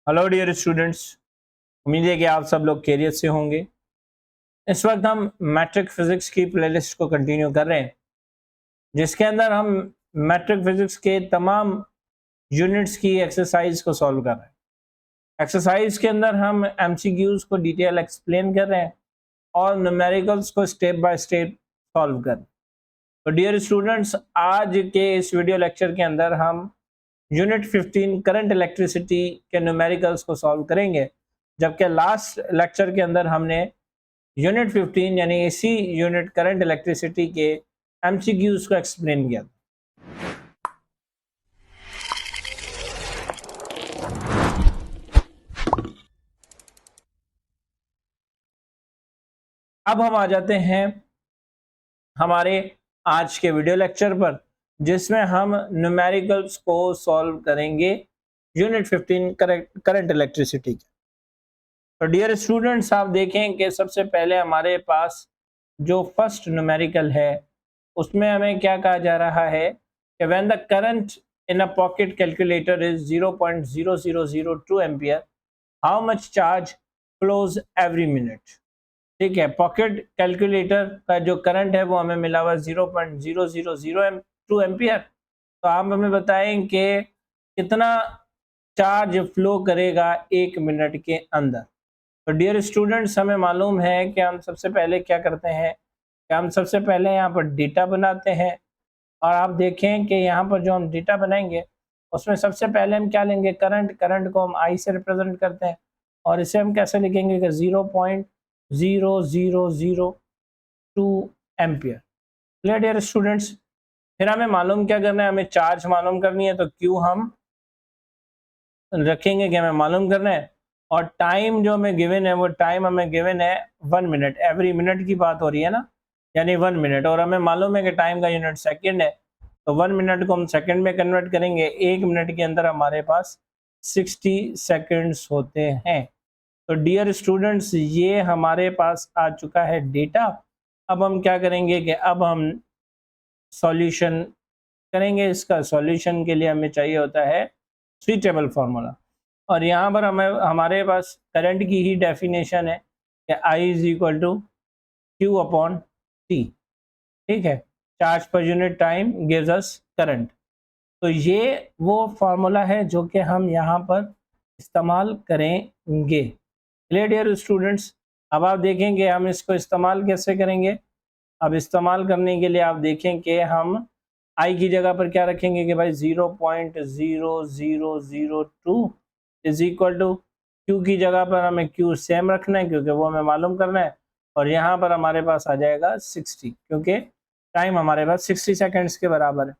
Hello dear students, उम्मीद है कि आप सब लोग खैरियत से होंगे। इस वक्त हम मैट्रिक फिजिक्स की प्लेलिस्ट को कंटिन्यू कर रहे हैं, जिसके अंदर हम मैट्रिक फिजिक्स के तमाम यूनिट्स की एक्सरसाइज को सॉल्व कर रहे हैं। एक्सरसाइज के अंदर हम एमसीक्यूज को डिटेल एक्सप्लेन कर रहे हैं और न्यूमेरिकल्स को स्टेप बाय स्टेप सॉल्व कर रहे हैं। तो डियर स्टूडेंट्स, आज के इस वीडियो लेक्चर के अंदर हम यूनिट 15 करंट इलेक्ट्रिसिटी के न्यूमेरिकल्स को सॉल्व करेंगे, जबकि लास्ट लेक्चर के अंदर हमने यूनिट 15 यानी एसी यूनिट करंट इलेक्ट्रिसिटी के एमसीक्यूज को एक्सप्लेन किया। अब हम आ जाते हैं हमारे आज के वीडियो लेक्चर पर, जिसमें हम न्यूमेरिकल्स को सॉल्व करेंगे यूनिट 15 करंट इलेक्ट्रिसिटी के। तो डियर स्टूडेंट्स, आप देखें कि सबसे पहले हमारे पास जो फर्स्ट न्यूमेरिकल है उसमें हमें क्या कहा जा रहा है कि when the current in a pocket calculator is 0.0002 ampere, how much charge flows every minute. ठीक है, पॉकेट कैलकुलेटर का जो करंट है वो हमें मिला हुआ 0.0002 एम्पियर। तो आप हमें बताएं कि कितना चार्ज फ्लो करेगा 1 मिनट के अंदर। तो डियर स्टूडेंट्स, हमें मालूम है कि हम सबसे पहले क्या करते हैं कि हम सबसे पहले यहाँ पर डेटा बनाते हैं। और आप देखें कि यहाँ पर जो हम डेटा बनाएंगे उसमें सबसे पहले हम क्या लेंगे, करंट को हम आई से रिप्रेजेंट करते हैं और इसे हम कैसे लिखेंगे कि 0.0002 एम्पियर। Clear dear students. फिर हमें मालूम क्या करना है, हमें चार्ज मालूम करनी है। तो क्यू हम रखेंगे कि हमें मालूम करना है, और टाइम जो हमें गिवन है वो टाइम हमें गिवन है 1 मिनट। एवरी मिनट की बात हो रही है ना, यानी 1 मिनट। और हमें मालूम है कि टाइम का यूनिट सेकंड है, तो 1 मिनट को हम सेकंड में कन्वर्ट करेंगे। 1 मिनट के अंदर हमारे पास 60 सेकंड्स होते हैं। तो डियर स्टूडेंट्स, ये हमारे पास आ चुका है डेटा। अब हम क्या करेंगे कि अब हम सॉल्यूशन करेंगे। इसका सॉल्यूशन के लिए हमें चाहिए होता है सुइटेबल फार्मूला, और यहाँ पर हमें हमारे पास करंट की ही डेफिनेशन है कि I is equal to Q upon T. ठीक है, चार्ज पर unit time gives us current. तो ये वो फार्मूला है जो कि हम यहाँ पर इस्तेमाल करेंगे। Clear dear students. अब आप देखेंगे हम इसको इस्तेमाल कैसे करेंगे। अब इस्तेमाल करने के लिए आप देखें कि हम आई की जगह पर क्या रखेंगे कि भाई 0.0002 इज इक्वल टू क्यू की जगह पर हमें क्यू सेम रखना है क्योंकि वो हमें मालूम करना है, और यहाँ पर हमारे पास आ जाएगा 60 क्योंकि टाइम हमारे पास 60 सेकेंड्स के बराबर है।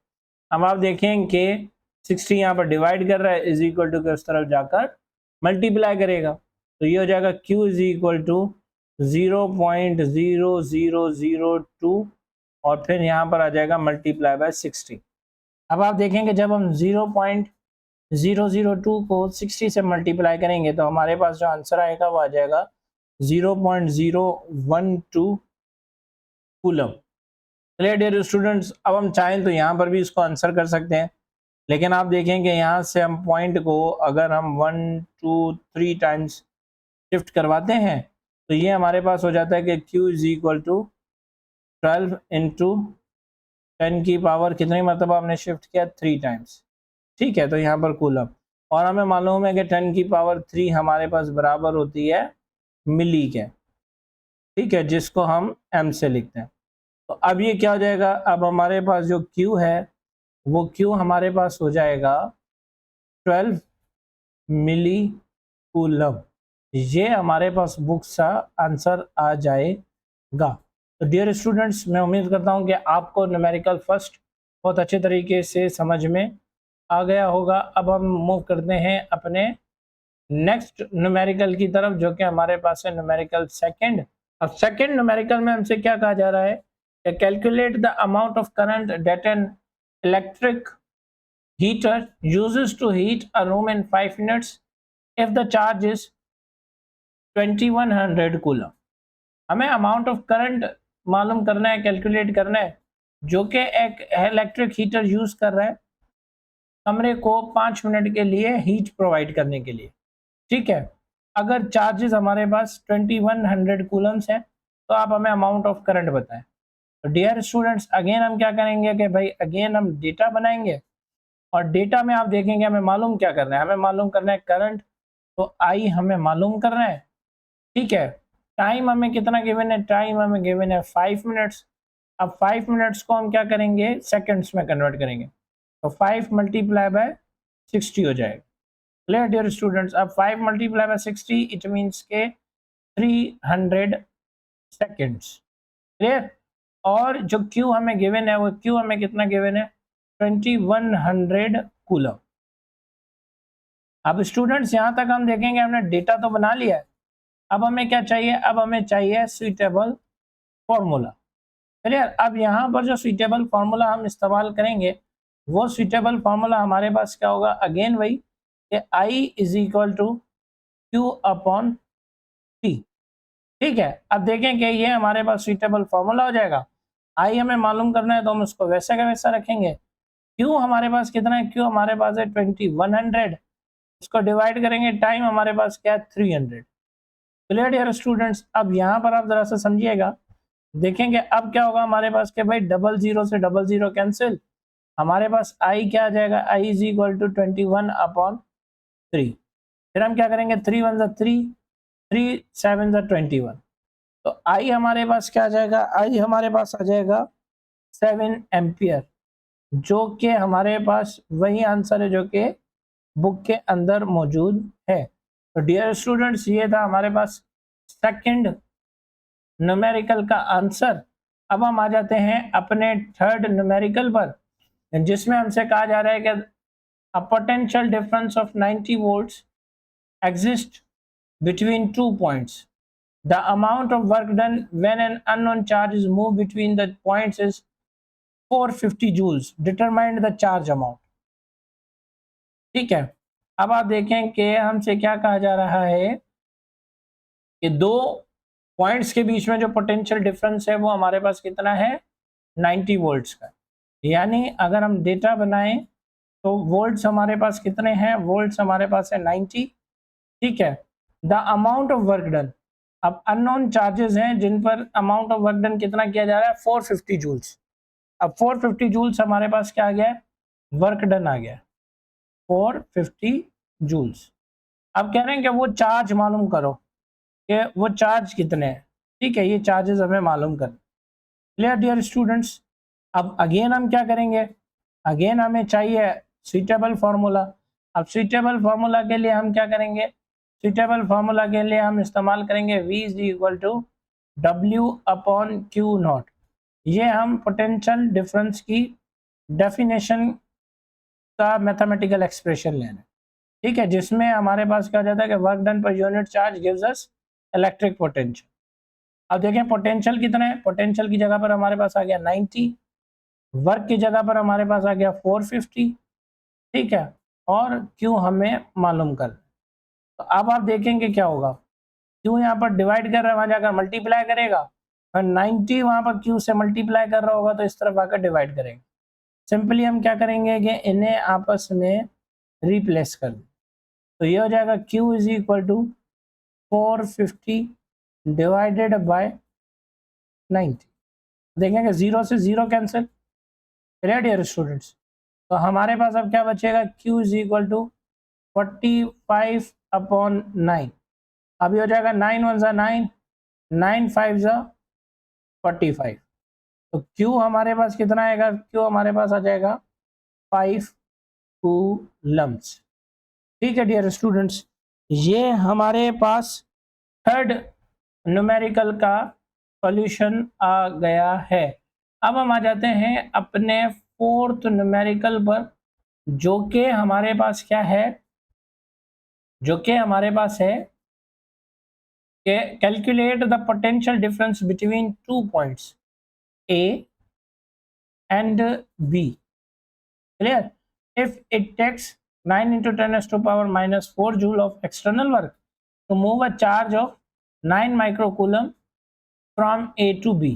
अब आप देखें कि 60 यहाँ पर डिवाइड कर रहा है, इज इक्वल टू के उस तरफ जाकर मल्टीप्लाई करेगा। तो ये हो जाएगा Q इज इक्वल टू 0.0002 और फिर यहाँ पर आ जाएगा मल्टीप्लाई बाय 60। अब आप देखेंगे जब हम 0.002 को 60 से मल्टीप्लाई करेंगे तो हमारे पास जो आंसर आएगा वो आ जाएगा 0.012 कूलम। Clear dear students. अब हम चाहें तो यहाँ पर भी इसको आंसर कर सकते हैं, लेकिन आप देखेंगे यहाँ से हम पॉइंट को अगर हम 1 2 3 टाइम्स शिफ्ट करवाते हैं तो ये हमारे पास हो जाता है कि Q is equal to 12 into 10 की पावर कितनी मरतबा हमने शिफ्ट किया, 3 टाइम्स। ठीक है, तो यहाँ पर कूलम, और हमें मालूम है कि 10 की पावर 3 हमारे पास बराबर होती है मिली के। ठीक है, जिसको हम M से लिखते हैं। तो अब ये क्या हो जाएगा, अब हमारे पास जो Q है वो Q हमारे पास हो जाएगा 12 मिली कूलम। ये हमारे पास बुक का आंसर आ जाएगा। तो डियर स्टूडेंट्स, मैं उम्मीद करता हूँ कि आपको न्यूमेरिकल फर्स्ट बहुत अच्छे तरीके से समझ में आ गया होगा। अब हम मूव करते हैं अपने नेक्स्ट न्यूमेरिकल की तरफ, जो कि हमारे पास है न्यूमेरिकल सेकंड। अब सेकंड न्यूमेरिकल में हमसे क्या कहा जा रहा है, calculate the amount of current that an electric heater uses to heat a room in 5 minutes if the charge is 2100 coulomb. हमें अमाउंट ऑफ करंट मालूम करना है, कैलकुलेट करना है, जो कि एक इलेक्ट्रिक हीटर यूज कर रहा है कमरे को 5 मिनट के लिए हीट प्रोवाइड करने के लिए। ठीक है। अगर चार्जेस हमारे पास 2100 कूलम्स हैं तो आप हमें अमाउंट ऑफ करंट बताएं। तो डियर स्टूडेंट्स अगेन हम क्या करेंगे कि भाई अगेन हम डेटा बनाएंगे और डेटा में आप देखेंगे हमें मालूम क्या करना है, हमें मालूम करना है करंट, तो आई हमें मालूम करना है। ठीक है, टाइम हमें कितना गिवन है, टाइम हमें गिवन है 5 मिनट्स। अब 5 मिनट्स को हम क्या करेंगे, सेकंड्स में कन्वर्ट करेंगे, तो 5 मल्टीप्लाई बाय 60 हो जाएगा। क्लियर डियर स्टूडेंट्स, अब 5 मल्टीप्लाई बाय 60 इट मीन्स के 300 सेकेंड्स। क्लियर, और जो Q हमें गिवन है वो Q हमें कितना गिवन है, 2100 कूलम। अब स्टूडेंट्स यहाँ तक हम देखेंगे हमने डेटा तो बना लिया है, अब हमें क्या चाहिए, अब हमें चाहिए सुइटेबल फॉर्मूला। क्लियर, अब यहाँ पर जो सुइटेबल फॉर्मूला हम इस्तेमाल करेंगे वो सुइटेबल फॉर्मूला हमारे पास क्या होगा, अगेन वही कि I is equal to Q upon T। ठीक है, अब देखें कि ये हमारे पास सुइटेबल फॉर्मूला हो जाएगा। I हमें मालूम करना है तो हम उसको वैसा का वैसा रखेंगे। Q हमारे पास कितना है, Q हमारे पास है 2100, इसको डिवाइड करेंगे, टाइम हमारे पास क्या है 300। क्लियर डियर स्टूडेंट्स, अब यहाँ पर आप जरा सा समझिएगा, देखेंगे अब क्या होगा हमारे पास के भाई 00 से 00 कैंसिल, हमारे पास I क्या आ जाएगा, I is equal to 21 upon 3। फिर हम क्या करेंगे, 3 1 3, 3 7 21, तो I हमारे पास क्या आ जाएगा, I हमारे पास आ जाएगा 7 एम्पियर, जो कि हमारे पास वही आंसर है जो कि बुक के अंदर मौजूद है। तो डियर स्टूडेंट्स ये था हमारे पास सेकंड न्यूमेरिकल का आंसर। अब हम आ जाते हैं अपने थर्ड न्यूमेरिकल पर, जिसमें हमसे कहा जा रहा है कि a potential difference of 90 volts exist between 2 points. The amount of work done when an unknown charge is moved between the points is 450 joules. Determine the charge amount. ठीक है, अब आप देखें कि हमसे क्या कहा जा रहा है कि दो पॉइंट्स के बीच में जो पोटेंशियल डिफरेंस है वो हमारे पास कितना है, 90 वोल्ट्स का। यानी अगर हम डेटा बनाएं तो वोल्ट्स हमारे पास कितने हैं, वोल्ट्स हमारे पास है 90। ठीक है, the amount of work done, अब अननोन चार्जेस हैं जिन पर अमाउंट ऑफ वर्क डन कितना किया जा रहा है, 450 जूल्स। अब 450 जूल्स हमारे पास क्या आ गया है, वर्क डन आ गया 450 जूल्स। अब कह रहे हैं कि वो चार्ज मालूम करो कि वो चार्ज कितने हैं। ठीक है, ये चार्जेस हमें मालूम कर। क्लियर डियर स्टूडेंट्स, अब अगेन हम क्या करेंगे, अगेन हमें चाहिए सुइटेबल फार्मूला। अब सुइटेबल फार्मूला के लिए हम क्या करेंगे, सुइटेबल फार्मूला के लिए हम इस्तेमाल करेंगे V is equal to W upon Q naught. ये हम पोटेंशियल डिफरेंस की डेफिनेशन का मैथमेटिकल एक्सप्रेशन लेना है। ठीक है, जिसमें हमारे पास क्या जाता है कि work done per unit charge gives us electric potential. अब देखें पोटेंशियल कितना है, पोटेंशियल की जगह पर हमारे पास आ गया 90, वर्क की जगह पर हमारे पास आ गया 450। ठीक है, और क्यू हमें मालूम कर। तो अब आप देखेंगे क्या होगा, क्यू यहाँ पर डिवाइड कर रहा है, वहाँ जाकर मल्टीप्लाई करेगा, और 90 वहाँ पर क्यू से मल्टीप्लाई कर रहा होगा तो इस तरफ आकर डिवाइड करेंगे। सिंपली हम क्या करेंगे कि इन्हें आपस में रिप्लेस कर दें, तो ये हो जाएगा Q is equal to 450 divided by 90। देखेंगे 0 से 0 कैंसिल। क्लियर डियर स्टूडेंट्स, तो हमारे पास अब क्या बचेगा, Q is equal to 45 upon 9। अभी हो जाएगा 9 1 ज़ा 9, 9 5 ज़ा 45, तो Q हमारे पास कितना आएगा, Q हमारे पास आ जाएगा 5 कूलम्स। ठीक है डियर स्टूडेंट्स, ये हमारे पास थर्ड न्यूमेरिकल का सॉल्यूशन आ गया है। अब हम आ जाते हैं अपने फोर्थ न्यूमेरिकल पर, जो कि हमारे पास क्या है, जो कि हमारे पास है कि calculate the potential difference between 2 points A and B. Clear? If it takes 9 into 10 raised to power minus 4 joule of external work to move a charge of 9 microcoulomb from A to B.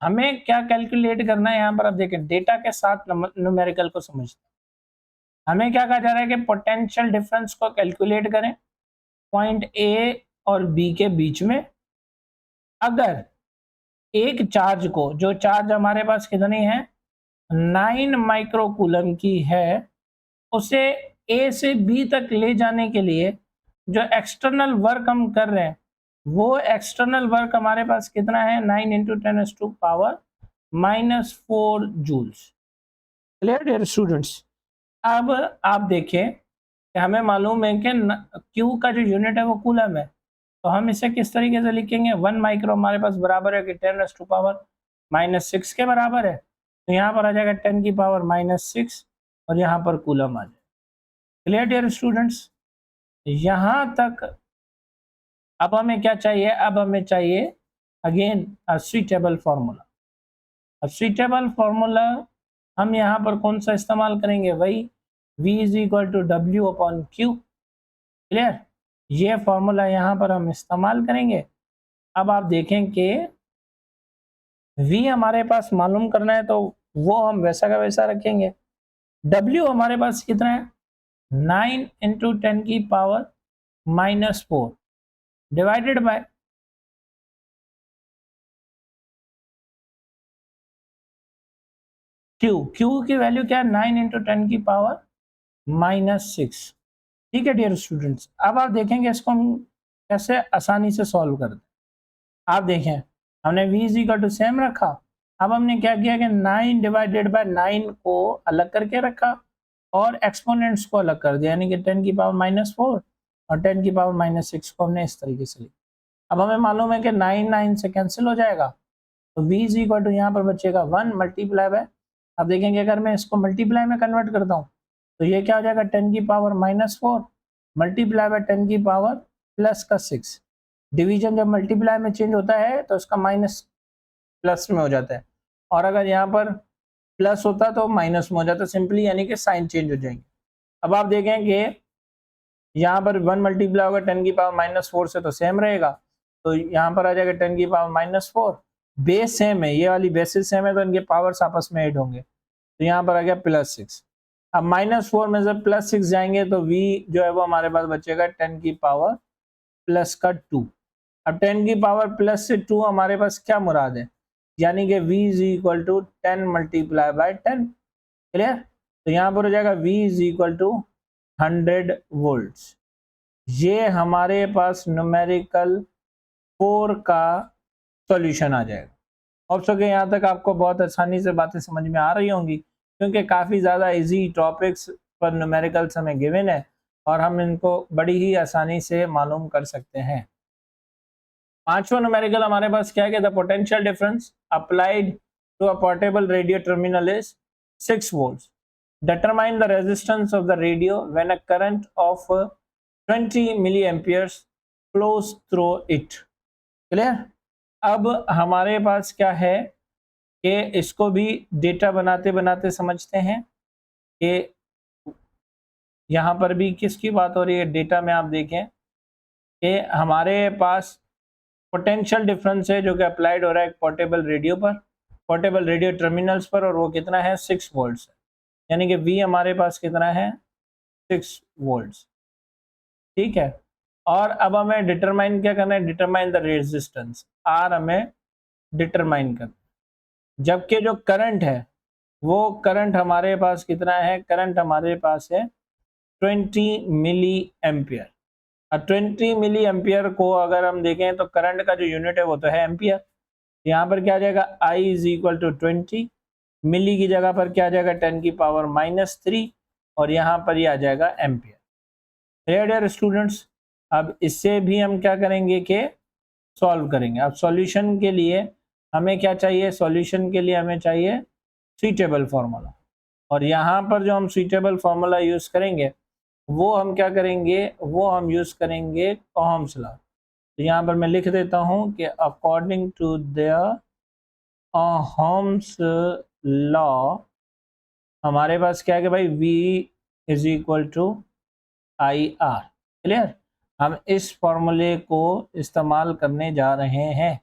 हमें क्या calculate करना है, यहाँ पर आप देखें data के साथ न्यूमेरिकल को समझते हैं। हमें क्या कहा जा रहा है कि पोटेंशियल डिफरेंस को कैलकुलेट करें पॉइंट ए और बी के बीच में। अगर एक चार्ज को, जो चार्ज हमारे पास कितनी है 9 माइक्रोकूलम की है, उसे ए से बी तक ले जाने के लिए जो एक्सटर्नल वर्क हम कर रहे हैं वो एक्सटर्नल वर्क हमारे पास कितना है 9 into 10⁻⁻⁴ joules. Clear dear students. अब आप देखें कि हमें मालूम है कि क्यू का जो यूनिट है वो कूलम है, तो हम इसे किस तरीके से लिखेंगे 1 माइक्रो हमारे पास बराबर है कि 10⁻⁻⁶ के बराबर है, तो यहाँ पर आ जाएगा 10⁻⁻⁶ और यहाँ पर कूलम आ जाएगा। Clear dear students. यहाँ तक अब हमें क्या चाहिए, अब हमें चाहिए अगेन अ सुइटेबल फार्मूला। अब सुइटेबल फार्मूला हम यहाँ पर कौन सा इस्तेमाल करेंगे, वही V = W/Q। क्लियर, ये फार्मूला यहाँ पर हम इस्तेमाल करेंगे। अब आप देखें कि V हमारे पास मालूम करना है तो वो हम वैसा का वैसा रखेंगे। W हमारे पास कितना है 9 into 10⁻⁻⁴ divided by Q। Q की वैल्यू क्या है 9 इंटू 10⁻⁻⁶। ठीक है डियर स्टूडेंट्स। अब आप देखेंगे इसको हम कैसे आसानी से सॉल्व करते हैं। आप देखें हमने V = सेम रखा। अब हमने क्या किया कि 9 डिवाइडेड बाय 9 को अलग करके रखा और एक्सपोनेंट्स को अलग कर दिया, यानी कि 10⁻⁻⁴ और 10⁻⁻⁶ को हमने इस तरीके से लिखा। अब हमें मालूम है कि 9 9 से कैंसिल हो जाएगा, तो V = यहाँ पर बचेगा 1 मल्टीप्लाई बाय। अब देखेंगे अगर मैं इसको मल्टीप्लाई में कन्वर्ट करता हूँ तो ये क्या हो जाएगा 10⁻⁻⁴ मल्टीप्लाई बाय 10⁻+6। डिवीजन जब मल्टीप्लाई में चेंज होता है तो इसका माइनस प्लस में हो जाता है, और अगर यहाँ पर प्लस होता तो माइनस में हो जाता सिंपली, यानी कि साइन चेंज हो जाएंगे। अब आप देखें कि यहाँ पर 1 मल्टीप्लाई होगा 10⁻⁻⁴ से तो सेम रहेगा, तो यहाँ पर आ जाएगा 10⁻⁻⁴। बेस सेम है, ये वाली बेसिस सेम है तो इनके पावर्स आपस में ऐड होंगे, तो यहाँ पर आ गया +6। अब -4 में जब +6 जाएंगे तो V जो है वो हमारे पास बचेगा 10⁻+2। अब 10⁻+ से 2 हमारे पास क्या मुराद है, यानी कि V = 10 मल्टीप्लाई बाय 10। क्लियर, तो यहाँ पर हो जाएगा V = 100 वोल्ट्स। ये हमारे पास न्यूमेरिकल 4 का सॉल्यूशन आ जाएगा। होप सो के यहाँ तक आपको बहुत आसानी से बातें समझ में आ रही होंगी, क्योंकि काफ़ी ज़्यादा इजी टॉपिक्स पर न्यूमेरिकल्स हमें गिवन है और हम इनको बड़ी ही आसानी से मालूम कर सकते हैं। पांचवा न्यूमेरिकल हमारे पास क्या है कि the potential difference applied to a portable radio terminal is 6 volts. Determine the resistance of the radio when a current of 20 milliamperes flows through it. Clear. अब हमारे पास क्या है कि इसको भी डेटा बनाते बनाते समझते हैं कि यहाँ पर भी किसकी बात हो रही है। डेटा में आप देखें कि हमारे पास पोटेंशियल डिफरेंस है जो कि अप्लाइड हो रहा है पोर्टेबल रेडियो पर, पोर्टेबल रेडियो टर्मिनल्स पर, और वो कितना है 6 वोल्ट्स, यानी कि V हमारे पास कितना है 6 वोल्ट्स। ठीक है, और अब हमें डिटरमाइन क्या करना है, डिटरमाइन द रेजिस्टेंस, R हमें डिटरमाइन करना है। जबकि जो करंट है वो करंट हमारे पास कितना है, करंट हमारे पास है 20 मिली एम्पियर। और 20 मिली एम्पियर को अगर हम देखें तो करंट का जो यूनिट है वो तो है एम्पियर। यहाँ पर क्या आ जाएगा I = 20, मिली की जगह पर क्या आ जाएगा 10⁻³ और यहाँ पर ये आ जाएगा एम्पियर। डियर स्टूडेंट्स, अब इससे भी हम क्या करेंगे कि सॉल्व करेंगे। अब सॉल्यूशन के लिए हमें क्या चाहिए, सॉल्यूशन के लिए हमें चाहिए सुइटेबल फार्मूला, और यहाँ पर जो हम सुइटेबल फार्मूला यूज़ करेंगे वो हम क्या करेंगे, वो हम यूज़ करेंगे ओहम्स लॉ। तो यहाँ पर मैं लिख देता हूँ कि according to the Ohm's law हमारे पास क्या है कि भाई V = IR। क्लियर, हम इस फॉर्मूले को इस्तेमाल करने जा रहे हैं।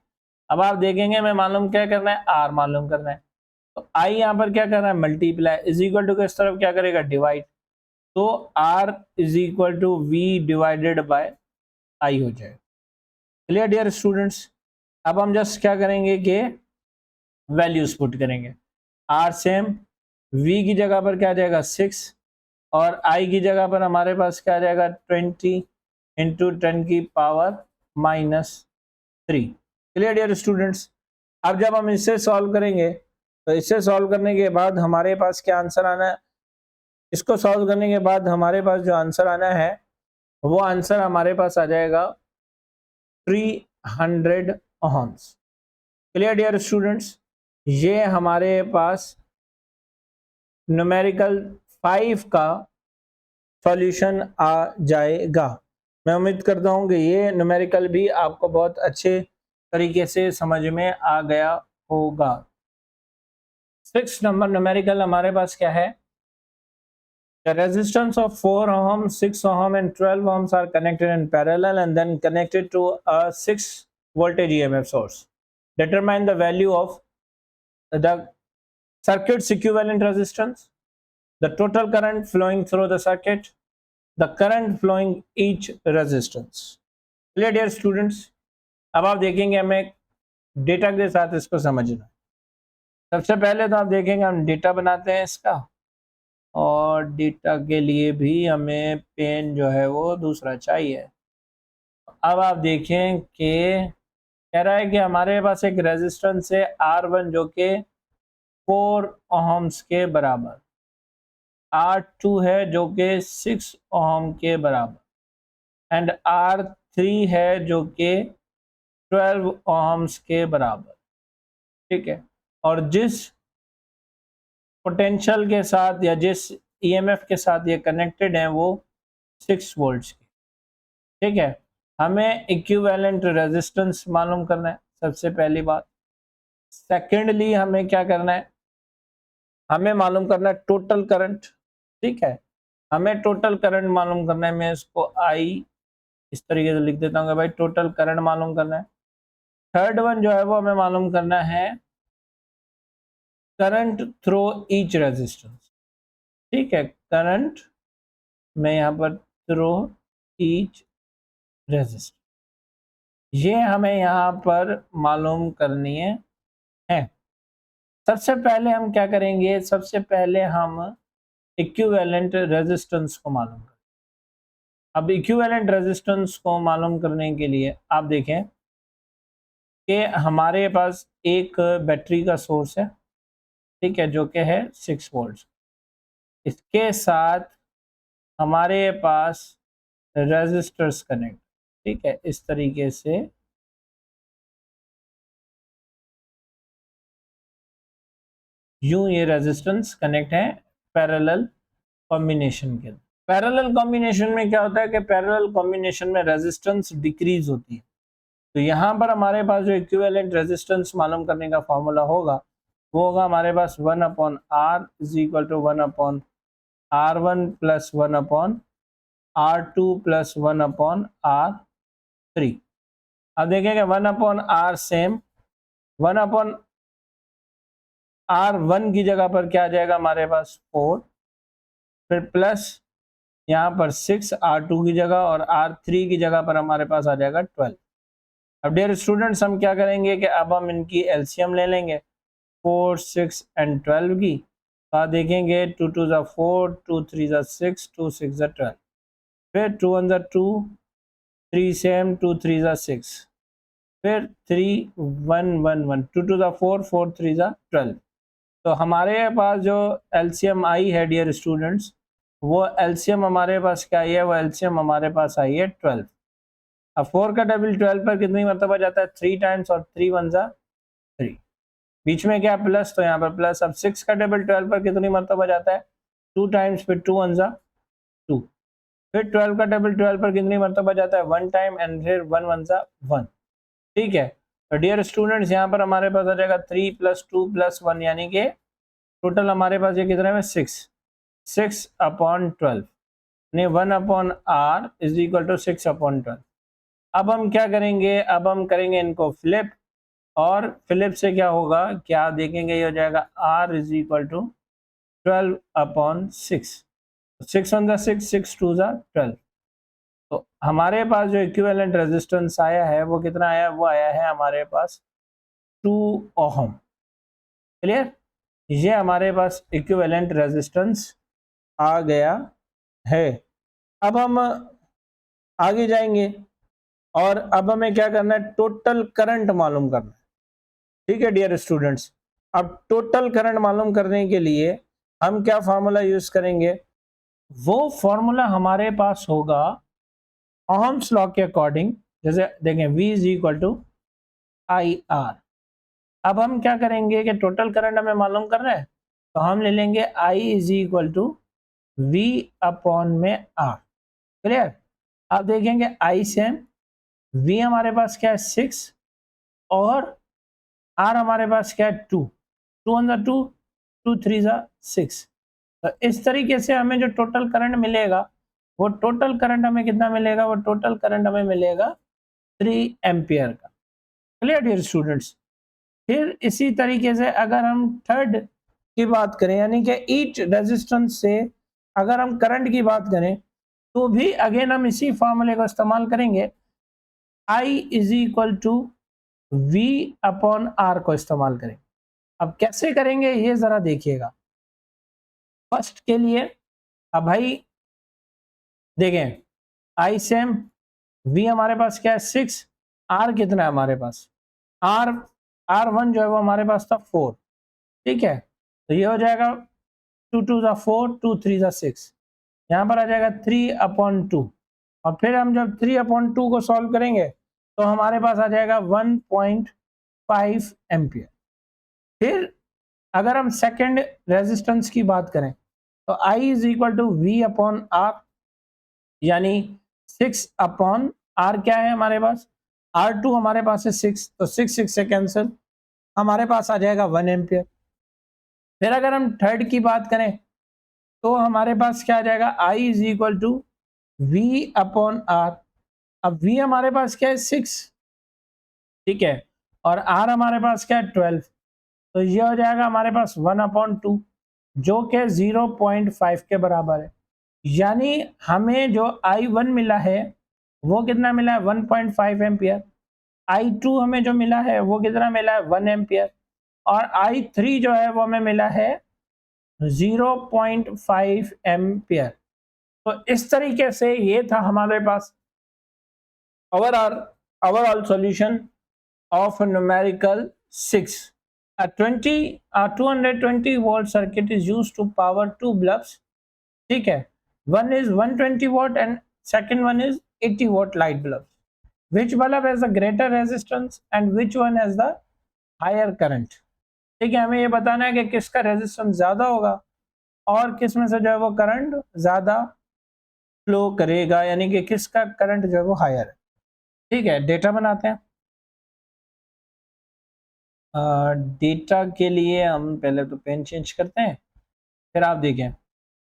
अब आप देखेंगे मैं मालूम क्या करना है, R मालूम करना है, तो I यहाँ पर क्या करना है मल्टीप्लाई, = के इस तरफ क्या करेगा डिवाइड, तो R = V divided by I हो जाएगा। Clear dear students? अब हम जस्ट क्या करेंगे कि वैल्यूज पुट करेंगे। आर सेम, वी की जगह पर क्या आ जाएगा 6 और आई की जगह पर हमारे पास क्या आ जाएगा 20 इंटू 10⁻³ क्लियर डियर स्टूडेंट्स? अब जब हम इससे सॉल्व करेंगे तो इससे सॉल्व करने के बाद हमारे पास क्या आंसर आना है, इसको सॉल्व करने के बाद हमारे पास जो आंसर आना है वो आंसर हमारे पास आ जाएगा 300 ohms। Clear dear students? ये हमारे पास न्यूमेरिकल 5 का सॉल्यूशन आ जाएगा। मैं उम्मीद करता हूं कि ये न्यूमेरिकल भी आपको बहुत अच्छे तरीके से समझ में आ गया होगा। 6 नंबर न्यूमेरिकल हमारे पास क्या है? The resistance of 4 ohm, 6 ohm and 12 ohms are connected in parallel and then connected to a 6 voltage EMF source. Determine the value of the circuit's equivalent resistance, the total current flowing through the circuit, the current flowing each resistance. Clear dear students? अब आप देखेंगे हमें data के साथ इसको समझना। सबसे पहले तो आप देखेंगे हम डेटा बनाते हैं इसका, और डेटा के लिए भी हमें पेन जो है वो दूसरा चाहिए। अब आप देखें कि कह रहा है कि हमारे पास एक रेजिस्टेंस है R1 जो कि 4 ohms के बराबर, R2 है जो कि 6 ohm के बराबर एंड R3 है जो कि 12 ohms के बराबर। ठीक है, और जिस पोटेंशियल के साथ या जिस ईएमएफ के साथ ये कनेक्टेड है वो 6 वोल्ट्स की। ठीक है, हमें इक्विवेलेंट रेजिस्टेंस मालूम करना है सबसे पहली बात। सेकेंडली हमें क्या करना है, हमें मालूम करना है टोटल करंट। ठीक है, हमें टोटल करंट मालूम करना है। मैं इसको आई इस तरीके से लिख देता हूँ कि भाई टोटल करंट मालूम करना है। थर्ड वन जो है वो हमें मालूम करना है करंट थ्रू ईच रेजिस्टेंस। ठीक है, करंट में यहाँ पर थ्रू ईच रेजिस्टेंस, ये हमें यहाँ पर मालूम करनी है। सबसे पहले हम क्या करेंगे, सबसे पहले हम इक्विवेलेंट रेजिस्टेंस को मालूम करें। अब इक्विवेलेंट रेजिस्टेंस को मालूम करने के लिए आप देखें कि हमारे पास एक बैटरी का सोर्स है, ठीक है, जो कि है 6 वोल्ट। इसके साथ हमारे पास रेजिस्टर्स कनेक्ट, ठीक है, इस तरीके से यूं ये रेजिस्टेंस कनेक्ट है पैरेलल कॉम्बिनेशन के। पैरेलल कॉम्बिनेशन में क्या होता है कि पैरेलल कॉम्बिनेशन में रेजिस्टेंस डिक्रीज होती है। तो यहाँ पर हमारे पास जो इक्विवेलेंट रेजिस्टेंस मालूम करने का फॉर्मूला होगा वो होगा हमारे पास 1/R is equal to 1/R1 plus 1/R2 plus 1/R3। अब देखेंगे 1/R सेम, 1/R1 की जगह पर क्या आ जाएगा हमारे पास 4, फिर प्लस यहाँ पर 6 R2 की जगह और R3 की जगह पर हमारे पास आ जाएगा 12। अब डियर स्टूडेंट्स हम क्या करेंगे कि अब हम इनकी एलसीएम ले लेंगे 4, 6 एंड 12 की। तो देखेंगे 2 2 ज़ा 4, 2 3 ज़ा 6, 2 6 ज़ा 12, फिर 2 1 ज़ा 2, 3 सेम, 2 3 ज़ा 6, फिर 3 1 1 1, 2 2 ज़ा 4, 4 3 ज़ा 12। तो हमारे पास जो एलसीएम आई है डियर स्टूडेंट्स, वो एलसीएम हमारे पास क्या आई है, वो एलसीएम हमारे पास आई है 12। अब 4 का डबल 12 पर कितनी मरतबा जाता है 3 टाइम्स, और 3 1 ज़ा 3, बीच में क्या प्लस, तो यहाँ पर प्लस। अब 6 का डबल 12 पर कितनी मरतबा जाता है 2 टाइम्स, फिर 2 1 ज़ा 2, फिर 12 का डबल 12 पर कितनी मरतबा जाता है 1 टाइम एंड फिर 1 1 ज़ा 1। ठीक है, तो डियर स्टूडेंट्स यहाँ पर हमारे पास आ जाएगा 3 + 2 + 1, यानी कि टोटल हमारे पास ये कितना है 6/12, यानी 1/R इज इक्वल टू 6/12। अब हम क्या करेंगे, अब हम करेंगे इनको फ्लिप, और फ्लिप से क्या होगा, क्या देखेंगे, ये हो जाएगा R इज इक्वल टू 12/6, 6 1 ज़ा 6, 6 2 ज़ा 12। तो हमारे पास जो इक्विवेलेंट रेजिस्टेंस आया है वो कितना आया, वो आया है हमारे पास 2 ओहम। क्लियर, ये हमारे पास इक्विवेलेंट रेजिस्टेंस आ गया है। अब हम आगे जाएंगे और अब हमें क्या करना है, टोटल करंट मालूम करना है। ठीक है डियर स्टूडेंट्स, अब टोटल करंट मालूम करने के लिए हम क्या फार्मूला यूज करेंगे, वो फॉर्मूला हमारे पास होगा ओहम्स लॉ के अकॉर्डिंग। जैसे देखें V is equal to I R. अब हम क्या करेंगे कि टोटल करंट हमें मालूम कर रहे हैं, तो हम ले लेंगे I is equal to V upon में R। क्लियर, अब देखेंगे I से V हमारे पास क्या है 6 और R हमारे पास क्या है 2, 2 वन 2, 2 3 6। तो इस तरीके से हमें जो टोटल करंट मिलेगा, वो टोटल करंट हमें कितना मिलेगा, वो टोटल करंट हमें मिलेगा 3 एम्पियर का। Clear dear students. फिर इसी तरीके से अगर हम थर्ड की बात करें, यानी कि ईच रेजिस्टेंस से अगर हम करंट की बात करें, तो भी अगेन हम इसी फॉर्मूले का इस्तेमाल करेंगे, I is equal to V upon R को इस्तेमाल करेंगे। अब कैसे करेंगे ये जरा देखिएगा। फर्स्ट के लिए अब भाई देखें, I सेम, V हमारे पास क्या है 6, R कितना है हमारे पास, R1 जो है वो हमारे पास था 4। ठीक है, तो ये हो जाएगा 2 2 4, 2 3 6, यहाँ पर आ जाएगा 3 अपॉन 2। और फिर हम जब 3 अपॉन 2 को सॉल्व करेंगे तो हमारे पास आ जाएगा 1.5 एम्पियर। फिर अगर हम सेकेंड रेजिस्टेंस की बात करें, तो I is equal to V upon R, यानी 6 अपॉन R क्या है हमारे पास, R2 हमारे पास है 6, तो 6 6 से कैंसिल, हमारे पास आ जाएगा 1 एम्पियर। फिर अगर हम थर्ड की बात करें तो हमारे पास क्या आ जाएगा, I is equal to V upon R। अब V हमारे पास क्या है 6, ठीक है, और R हमारे पास क्या है 12, तो ये हो जाएगा हमारे पास 1 अपॉन 2, जो कि 0.5 के बराबर है। यानी हमें जो I1 मिला है वो कितना मिला है 1.5 एम्पियर, I2 हमें जो मिला है वो कितना मिला है 1 एम्पियर, और I3 जो है वो हमें मिला है 0.5 एम्पियर। तो इस तरीके से ये था हमारे पास overall solution of numerical 6. A 220 volt circuit is used to power two bulbs. ठीक है, one is 120 watt and second one is 80 watt light bulbs. Which bulb has the greater resistance and which one has the higher current? ठीक है, हमें ये बताना है कि किसका रेजिस्टेंस ज्यादा होगा और किस में से जो है वो करंट ज्यादा फ्लो करेगा, यानी कि किसका करंट जो है वो हायर है। ठीक है, डेटा बनाते हैं। डेटा के लिए हम पहले तो पेन चेंज करते हैं। फिर आप देखें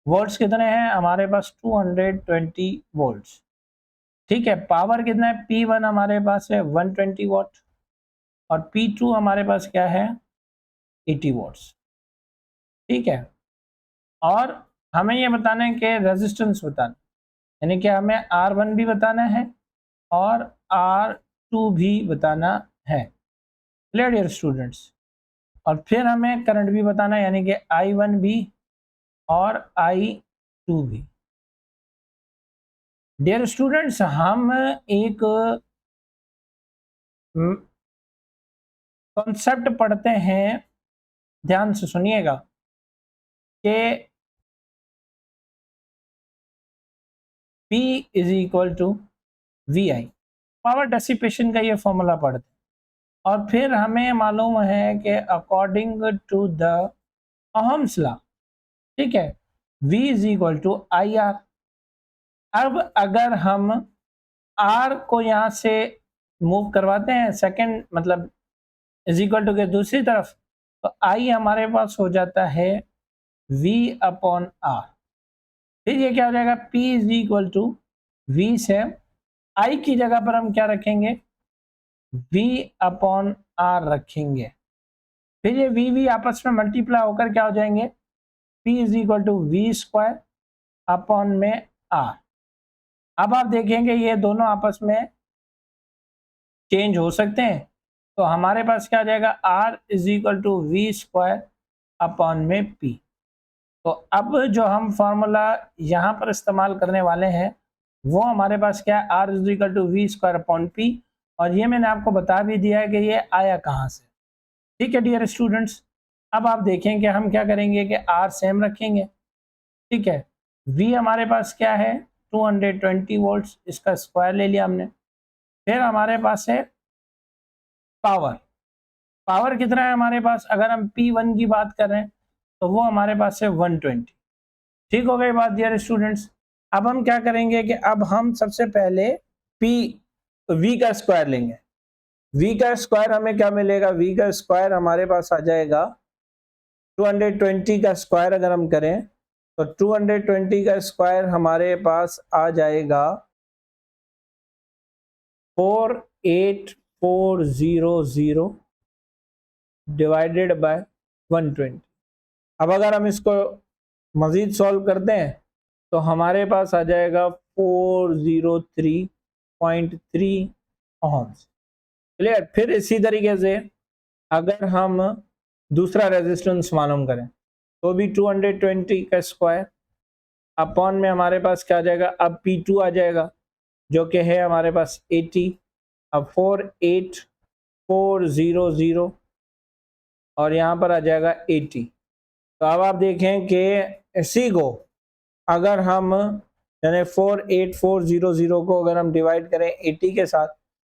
वोल्ट्स कितने हैं हमारे पास 220 वोल्ट्स। ठीक है, पावर कितना है, P1 हमारे पास है 120 वॉट और P2 हमारे पास क्या है 80 वॉट्स। ठीक है, और हमें ये बताना है कि रेजिस्टेंस बताना, यानी कि हमें R1 भी बताना है और R2 भी बताना है। क्लियर डियर स्टूडेंट्स, और फिर हमें करंट भी बताना है, यानी कि I1 भी और I2 भी। डियर स्टूडेंट्स, हम एक कॉन्सेप्ट पढ़ते हैं, ध्यान से सुनिएगा, कि P is equal to VI, power dissipation का ये फॉर्मूला पढ़ते हैं। और फिर हमें मालूम है कि according to the Ohm's law, ठीक है, V is equal to IR। अब अगर हम R को यहाँ से मूव करवाते हैं सेकंड मतलब इज इक्वल टू के दूसरी तरफ, तो I हमारे पास हो जाता है V अपॉन R। फिर ये क्या हो जाएगा, P is equal to V से I की जगह पर हम क्या रखेंगे, V अपॉन R रखेंगे। फिर ये V आपस में मल्टीप्लाई होकर क्या हो जाएंगे, P is equal to V square upon में R। अब आप देखेंगे ये दोनों आपस में चेंज हो सकते हैं, तो हमारे पास क्या आ जाएगा, R is equal to V square upon में P। तो अब जो हम फॉर्मूला यहाँ पर इस्तेमाल करने वाले हैं वो हमारे पास क्या है, R is equal to V square upon P, और ये मैंने आपको बता भी दिया है कि ये आया कहाँ से। ठीक है डियर स्टूडेंट्स, अब आप देखेंगे हम क्या करेंगे कि R सेम रखेंगे। ठीक है, V हमारे पास क्या है 220 वोल्ट्स, इसका स्क्वायर ले लिया हमने। फिर हमारे पास है पावर, पावर कितना है हमारे पास, अगर हम P1 की बात कर रहे हैं तो वो हमारे पास है 120। ठीक हो गई बात डियर स्टूडेंट्स। अब हम क्या करेंगे कि अब हम सबसे पहले V का स्क्वायर लेंगे। V का स्क्वायर हमें क्या मिलेगा, V का स्क्वायर हमारे पास आ जाएगा 220 का स्क्वायर अगर हम करें तो 220 का स्क्वायर हमारे पास आ जाएगा 48400 डिवाइडेड बाय 120। अब अगर हम इसको मजीद सॉल्व करते हैं तो हमारे पास आ जाएगा 403.3 ओम्स। क्लियर। फिर इसी तरीके से अगर हम दूसरा रेजिस्टेंस मालूम करें तो भी 220 का स्क्वायर अपॉन में हमारे पास क्या आ जाएगा, अब P2 आ जाएगा जो कि है हमारे पास 80, अब 48400 और यहाँ पर आ जाएगा 80। तो अब आप देखें कि इसी को अगर हम यानी 48400 को अगर हम डिवाइड करें 80 के साथ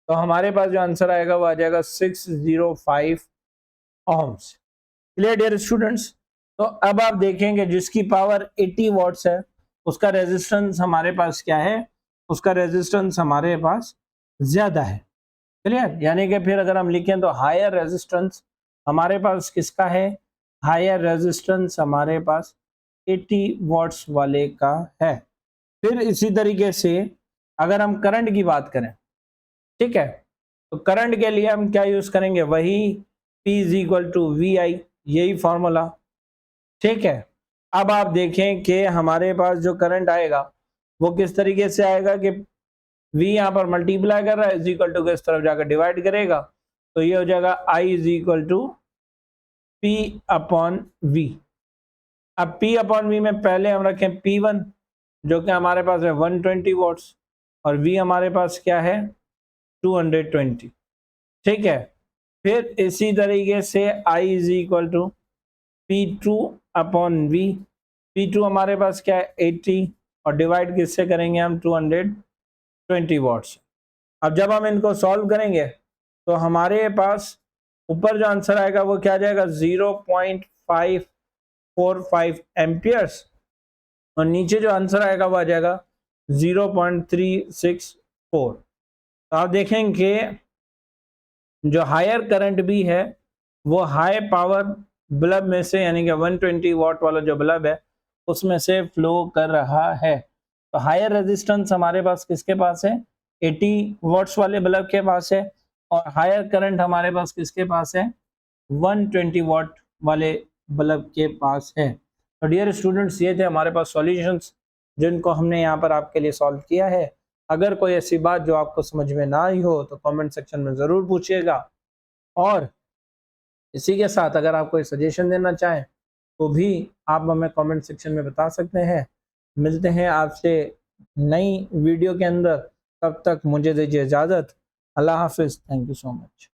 तो हमारे पास जो आंसर आएगा वो आ जाएगा 605 ओम्स। Clear dear students. तो अब आप देखेंगे जिसकी पावर 80 वॉट्स है उसका रेजिस्टेंस हमारे पास क्या है, उसका रेजिस्टेंस हमारे पास ज्यादा है। क्लियर, यानी कि फिर अगर हम लिखें तो हायर रेजिस्टेंस हमारे पास किसका है, हायर रेजिस्टेंस हमारे पास 80 वॉट्स वाले का है। फिर इसी तरीके से अगर हम करंट की बात करें, ठीक है, तो करंट के लिए हम क्या यूज करेंगे, वही P is equal to V I, यही फॉर्मूला। ठीक है, अब आप देखें कि हमारे पास जो करंट आएगा वो किस तरीके से आएगा कि V यहाँ पर मल्टीप्लाई कर रहा है इज इक्वल टू को इस तरफ जाकर डिवाइड करेगा तो ये हो जाएगा I is equal to P upon V। अब P अपॉन V में पहले हम रखें P1 जो कि हमारे पास है 120 वॉट्स और V हमारे पास क्या है 220। ठीक है, फिर इसी तरीके से I is equal to P2 upon V। P2 हमारे पास क्या है 80 और डिवाइड किससे करेंगे हम 220 वॉट्स। अब जब हम इनको सॉल्व करेंगे तो हमारे पास ऊपर जो आंसर आएगा वो क्या जाएगा 0.545 एम्पियर्स और नीचे जो आंसर आएगा वो आ जाएगा 0.364। तो आप देखेंगे जो हायर करंट भी है वो हाई पावर बल्ब में से यानी कि 120 वॉट वाला जो बल्ब है उसमें से फ्लो कर रहा है। तो हायर रेजिस्टेंस हमारे पास किसके पास है 80 वॉट्स वाले बल्ब के पास है और हायर करंट हमारे पास किसके पास है 120 वॉट वाले बल्ब के पास है। तो डियर स्टूडेंट्स ये थे हमारे पास सॉल्यूशंस जिनको हमने यहाँ पर आपके लिए सॉल्व किया है। अगर कोई ऐसी बात जो आपको समझ में ना आई हो तो कमेंट सेक्शन में ज़रूर पूछिएगा और इसी के साथ अगर आप कोई सजेशन देना चाहें तो भी आप हमें कमेंट सेक्शन में बता सकते हैं। मिलते हैं आपसे नई वीडियो के अंदर, तब तक मुझे दीजिए इजाज़त। अल्लाह हाफिज़। Thank you so much.